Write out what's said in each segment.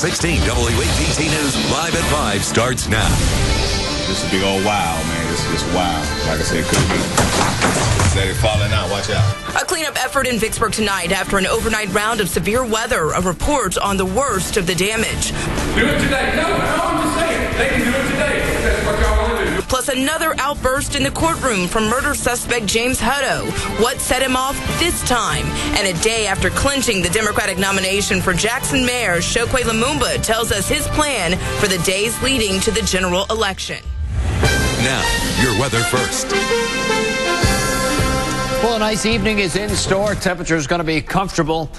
16 WAPT News Live at 5 starts now. This is a big old wow, man. This is just wow. Like I said, it could be. Steady falling out. Watch out. A cleanup effort in Vicksburg tonight after an overnight round of severe weather. A report on the worst of the damage. Do it today. No, I'm just saying. They can do it today. That's what y'all want to do. Plus another outburst in the courtroom from murder suspect James Hutto. What set him off this time? And a day after clinching the Democratic nomination for Jackson Mayor, Chokwe Lumumba tells us his plan for the days leading to the general election. Now, your weather first. Well, a nice evening is in store. Temperature is going to be comfortable.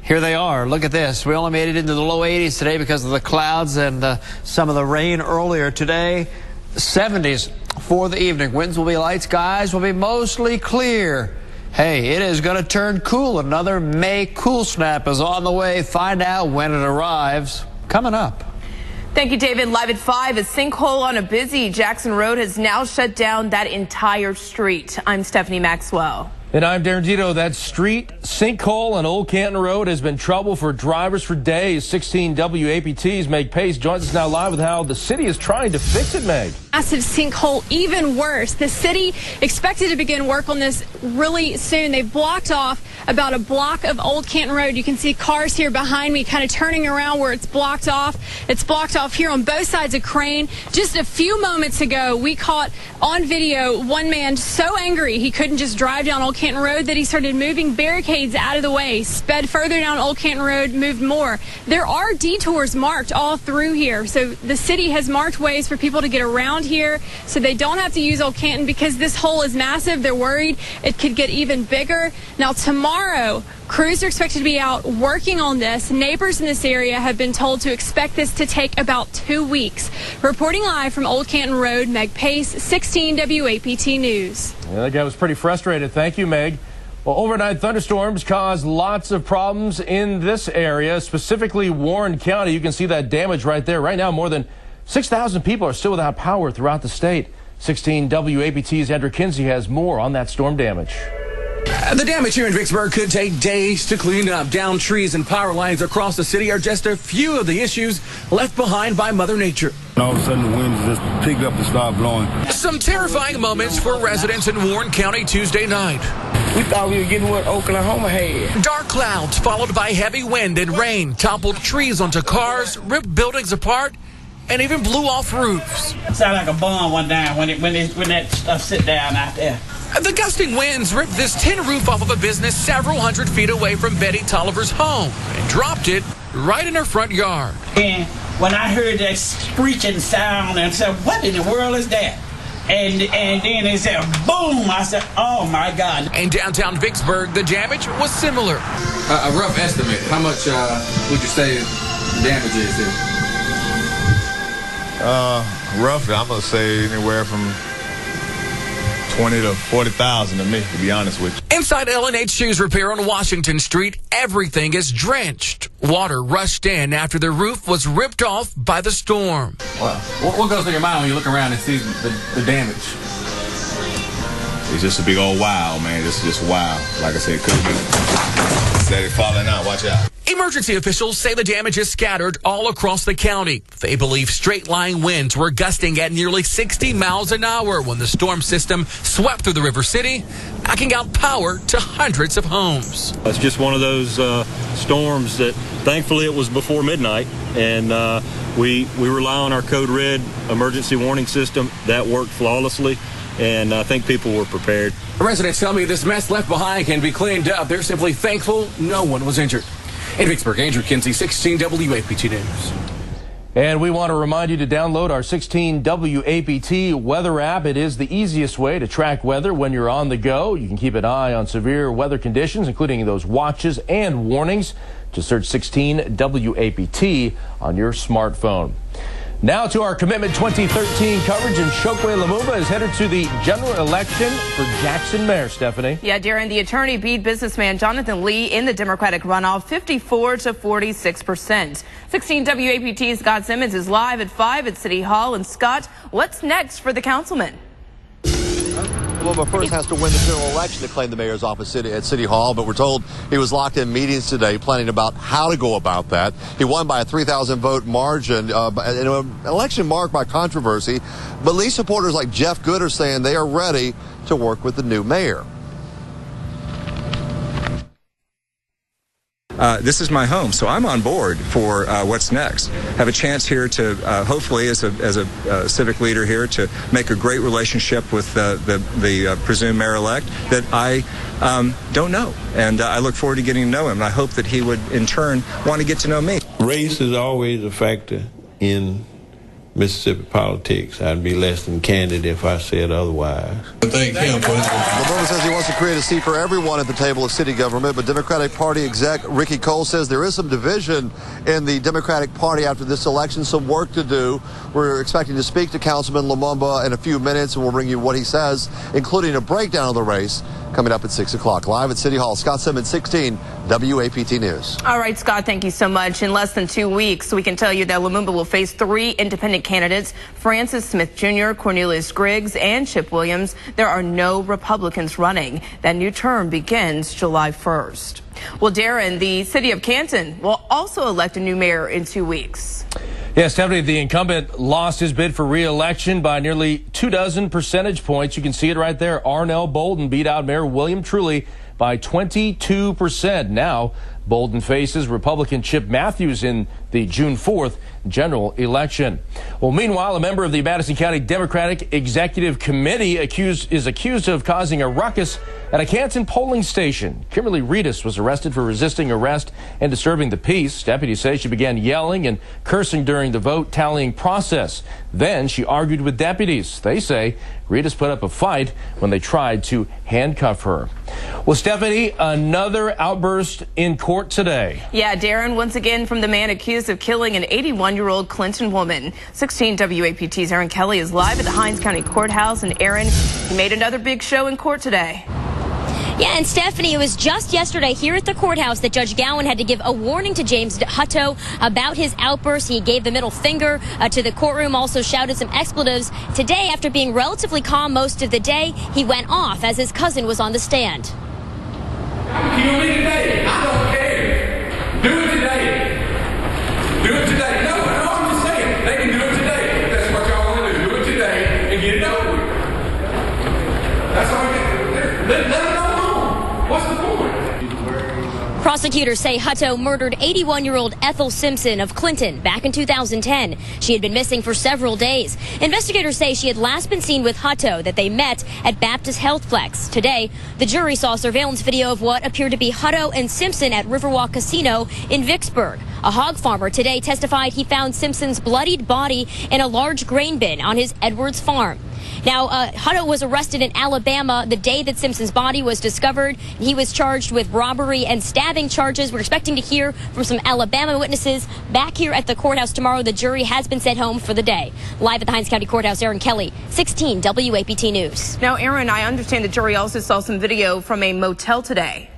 Here they are. Look at this. We only made it into the low 80s today because of the clouds and some of the rain earlier today. 70s for the evening. Winds will be light. Skies will be mostly clear. Hey, it is going to turn cool. Another May cool snap is on the way. Find out when it arrives. Coming up. Thank you, David. Live at 5, a sinkhole on a busy Jackson Road has now shut down that entire street. I'm Stephanie Maxwell. And I'm Darren Dito. That street sinkhole on Old Canton Road has been trouble for drivers for days. 16 WAPT's Meg Pace joins us now live with how the city is trying to fix it, Meg. Massive sinkhole, even worse. The city expected to begin work on this really soon. They blocked off about a block of Old Canton Road. You can see cars here behind me kind of turning around where it's blocked off. It's blocked off here on both sides of Crane. Just a few moments ago, we caught on video one man so angry he couldn't just drive down Old Canton Road that he started moving barricades out of the way, sped further down Old Canton Road, moved more. There are detours marked all through here, so the city has marked ways for people to get around here so they don't have to use Old Canton because this hole is massive. They're worried it could get even bigger. Now tomorrow, crews are expected to be out working on this. Neighbors in this area have been told to expect this to take about 2 weeks. Reporting live from Old Canton Road, Meg Pace, 16 WAPT News. Yeah, that guy was pretty frustrated. Thank you, Meg. Well, overnight thunderstorms caused lots of problems in this area, specifically Warren County. You can see that damage right there. Right now, more than 6,000 people are still without power throughout the state. 16 WAPT's Andrew Kinsey has more on that storm damage. The damage here in Vicksburg could take days to clean up. Downed trees and power lines across the city are just a few of the issues left behind by Mother Nature. All of a sudden, the winds just picked up and started blowing. Some terrifying moments for residents in Warren County Tuesday night. We thought we were getting what Oklahoma had. Dark clouds followed by heavy wind and rain toppled trees onto cars, ripped buildings apart, and even blew off roofs. It sounded like a bomb went down when that stuff sit down out there. The gusting winds ripped this tin roof off of a business several hundred feet away from Betty Tolliver's home and dropped it right in her front yard. And when I heard that screeching sound and said, what in the world is that? And then they said, boom! I said, oh my God. In downtown Vicksburg, the damage was similar. A rough estimate, how much would you say damage is there? Roughly, I'm going to say anywhere from 20 to 40,000 to me, to be honest with you. Inside L&H Shoes Repair on Washington Street, everything is drenched. Water rushed in after the roof was ripped off by the storm. Wow. What goes through your mind when you look around and see the damage? It's just a big old wow, man. This is just wow. Like I said, it could be. Steady falling out. Watch out. Emergency officials say the damage is scattered all across the county. They believe straight-line winds were gusting at nearly 60 miles an hour when the storm system swept through the River City, knocking out power to hundreds of homes. It's just one of those storms that thankfully it was before midnight, and we rely on our Code Red emergency warning system. That worked flawlessly, and I think people were prepared. Residents tell me this mess left behind can be cleaned up. They're simply thankful no one was injured. In Vicksburg, Andrew Kinsey, 16 WAPT News. And we want to remind you to download our 16 WAPT weather app. It is the easiest way to track weather when you're on the go. You can keep an eye on severe weather conditions, including those watches and warnings. Just search 16 WAPT on your smartphone. Now to our Commitment 2013 coverage, and Chokwe Lumumba is headed to the general election for Jackson Mayor. Stephanie. Yeah, Darren, the attorney beat businessman Jonathan Lee in the Democratic runoff 54 to 46%. 16 WAPT's Scott Simmons is live at 5 at City Hall. And Scott, what's next for the councilman? Lumumba first has to win the general election to claim the mayor's office at City Hall, but we're told he was locked in meetings today planning about how to go about that. He won by a 3,000 vote margin in an election marked by controversy, but Lee supporters like Jeff Good are saying they are ready to work with the new mayor. This is my home, so I'm on board for what's next. Have a chance here to hopefully, as a civic leader here, to make a great relationship with the presumed mayor-elect that I don't know, and I look forward to getting to know him. And I hope that he would, in turn, want to get to know me. Race is always a factor in Mississippi politics. I'd be less than candid if I said otherwise. Thank him. Lumumba says he wants to create a seat for everyone at the table of city government, but Democratic Party exec Ricky Cole says there is some division in the Democratic Party after this election, some work to do. We're expecting to speak to Councilman Lumumba in a few minutes, and we'll bring you what he says, including a breakdown of the race, coming up at 6 o'clock. Live at City Hall, Scott Simmons, 16 WAPT News. All right, Scott, thank you so much. In less than 2 weeks, we can tell you that Lumumba will face 3 independent candidates, Francis Smith Jr., Cornelius Griggs, and Chip Williams. There are no Republicans running. That new term begins July 1st. Well, Darren, the city of Canton will also elect a new mayor in 2 weeks. Yes, Stephanie, the incumbent lost his bid for re-election by nearly 24 percentage points. You can see it right there. Arnell Bolden beat out Mayor William Truly by 22%. Now, Bolden faces Republican Chip Matthews in the June 4th general election. Well, meanwhile, a member of the Madison County Democratic Executive Committee is accused of causing a ruckus at a Canton polling station. Kimberly Reedus was arrested for resisting arrest and disturbing the peace. Deputies say she began yelling and cursing during the vote tallying process. Then she argued with deputies. They say Reedus put up a fight when they tried to handcuff her. Well, Stephanie, another outburst in court today. Yeah, Darren, once again from the man accused of killing an 81-year-old Clinton woman. 16 WAPT's Aaron Kelly is live at the Hinds County Courthouse. And Aaron, he made another big show in court today. Yeah, and Stephanie, it was just yesterday here at the courthouse that Judge Gowan had to give a warning to James Hutto about his outburst. He gave the middle finger to the courtroom, also shouted some expletives. Today, after being relatively calm most of the day, he went off as his cousin was on the stand. Kill me today. I don't care. Do it today. Do it today. No, I'm just saying. They can do it today. If that's what y'all want to do. Do it today and get it over with. That's all I can do. Let it go home. What's the point? Prosecutors say Hutto murdered 81-year-old Ethel Simpson of Clinton back in 2010. She had been missing for several days. Investigators say she had last been seen with Hutto, that they met at Baptist Healthplex. Today, the jury saw surveillance video of what appeared to be Hutto and Simpson at Riverwalk Casino in Vicksburg. A hog farmer today testified he found Simpson's bloodied body in a large grain bin on his Edwards farm. Now, Hutto was arrested in Alabama the day that Simpson's body was discovered. He was charged with robbery and stabbing charges. We're expecting to hear from some Alabama witnesses back here at the courthouse tomorrow. The jury has been sent home for the day. Live at the Hinds County Courthouse, Aaron Kelly, 16 WAPT News. Now, Aaron, I understand the jury also saw some video from a motel today.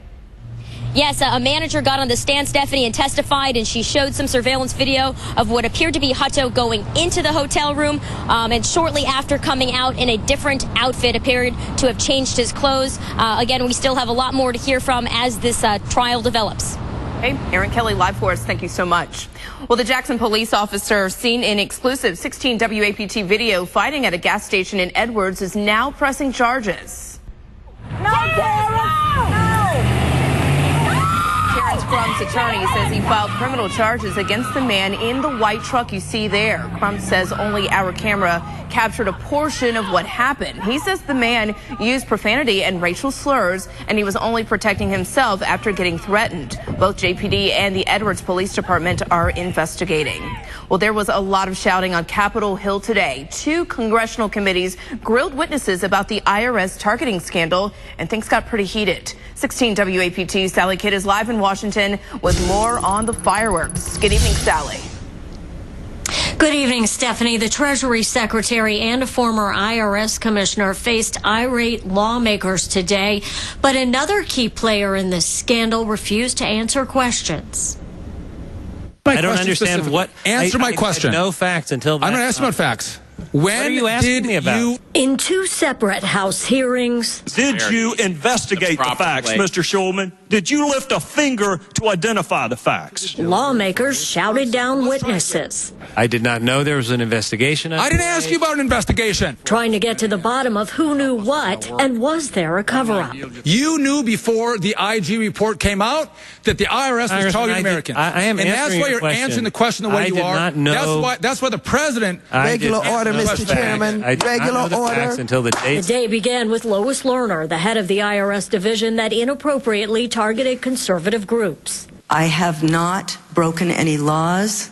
Yes, a manager got on the stand, Stephanie, and testified, and she showed some surveillance video of what appeared to be Hutto going into the hotel room, and shortly after coming out in a different outfit, appeared to have changed his clothes. Again, we still have a lot more to hear from as this trial develops. Hey, Aaron Kelly, live for us. Thank you so much. Well, the Jackson police officer seen in exclusive 16 WAPT video fighting at a gas station in Edwards is now pressing charges. Crump's attorney says he filed criminal charges against the man in the white truck you see there. Crump says only our camera captured a portion of what happened. He says the man used profanity and racial slurs, and he was only protecting himself after getting threatened. Both JPD and the Edwards Police Department are investigating. Well, there was a lot of shouting on Capitol Hill today. 2 congressional committees grilled witnesses about the IRS targeting scandal, and things got pretty heated. 16 WAPT Sally Kidd is live in Washington with more on the fireworks. Good evening, Sally. Good evening, Stephanie. The Treasury Secretary and a former IRS commissioner faced irate lawmakers today, but another key player in this scandal refused to answer questions. I don't understand what. Answer my question. No facts until that. I'm going to ask about facts. When are you asking me about? In two separate House hearings, Did you investigate the facts, Mr. Schulman? Did you lift a finger to identify the facts? lawmakers shouted down witnesses, I did not know there was an investigation. I didn't ask you about an investigation. trying to get to the bottom of who knew what and was there a cover-up. You knew before the IG report came out that the IRS was targeting Americans. I am and that's answering why your you're question. answering the question the way I you did are. not know. That's why the president. Regular order, Mr. Chairman. I did Regular not know the order. facts until the The date. day began with Lois Lerner, the head of the IRS division that inappropriately targeted conservative groups. I have not broken any laws.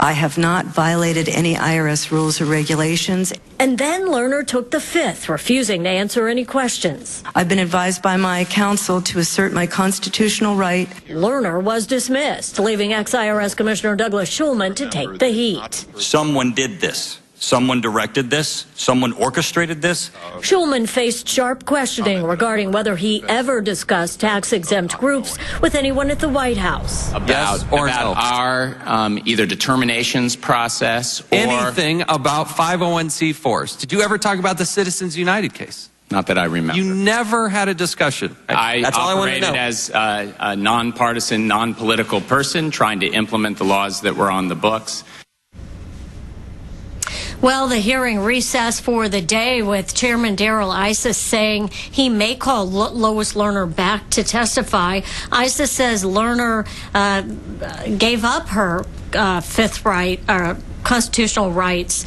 I have not violated any IRS rules or regulations. And then Lerner took the fifth, refusing to answer any questions. I've been advised by my counsel to assert my constitutional right. Lerner was dismissed, leaving ex-IRS Commissioner Douglas Schulman to take the heat. Someone did this. Someone directed this. Someone orchestrated this. Schulman faced sharp questioning regarding whether he ever discussed tax-exempt groups with anyone at the White House. About our either determinations process or anything about 501c4s. Did you ever talk about the Citizens United case? Not that I remember. You never had a discussion. That's all I want to operated know. as a nonpartisan, non-political person trying to implement the laws that were on the books. Well, the hearing recessed for the day with Chairman Darrell Issa saying he may call Lois Lerner back to testify. Issa says Lerner gave up her fifth right, constitutional rights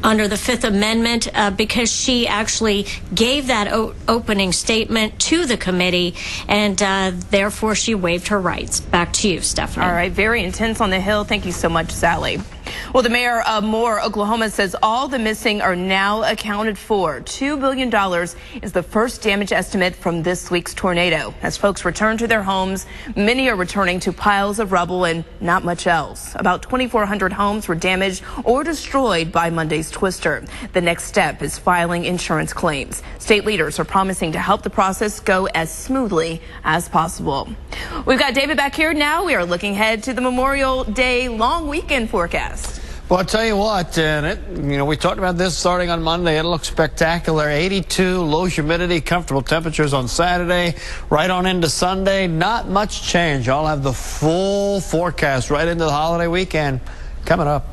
under the Fifth Amendment because she actually gave that opening statement to the committee, and therefore she waived her rights. Back to you, Stephanie. All right, very intense on the Hill. Thank you so much, Sally. Well, the mayor of Moore, Oklahoma, says all the missing are now accounted for. $2 billion is the first damage estimate from this week's tornado. As folks return to their homes, many are returning to piles of rubble and not much else. About 2,400 homes were damaged or destroyed by Monday's twister. The next step is filing insurance claims. State leaders are promising to help the process go as smoothly as possible. We've got David back here now. We are looking ahead to the Memorial Day long weekend forecast. Well, I'll tell you what, we talked about this starting on Monday. It looks spectacular. 82, low humidity, comfortable temperatures on Saturday, right on into Sunday. Not much change. I'll have the full forecast right into the holiday weekend coming up.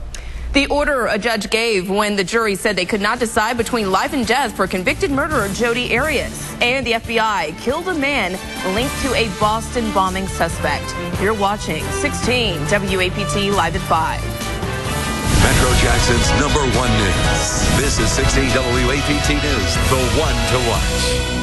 The order a judge gave when the jury said they could not decide between life and death for convicted murderer Jodi Arias. And the FBI killed a man linked to a Boston bombing suspect. You're watching 16 WAPT Live at 5. Metro Jackson's #1 news. This is 16 WAPT News, the one to watch.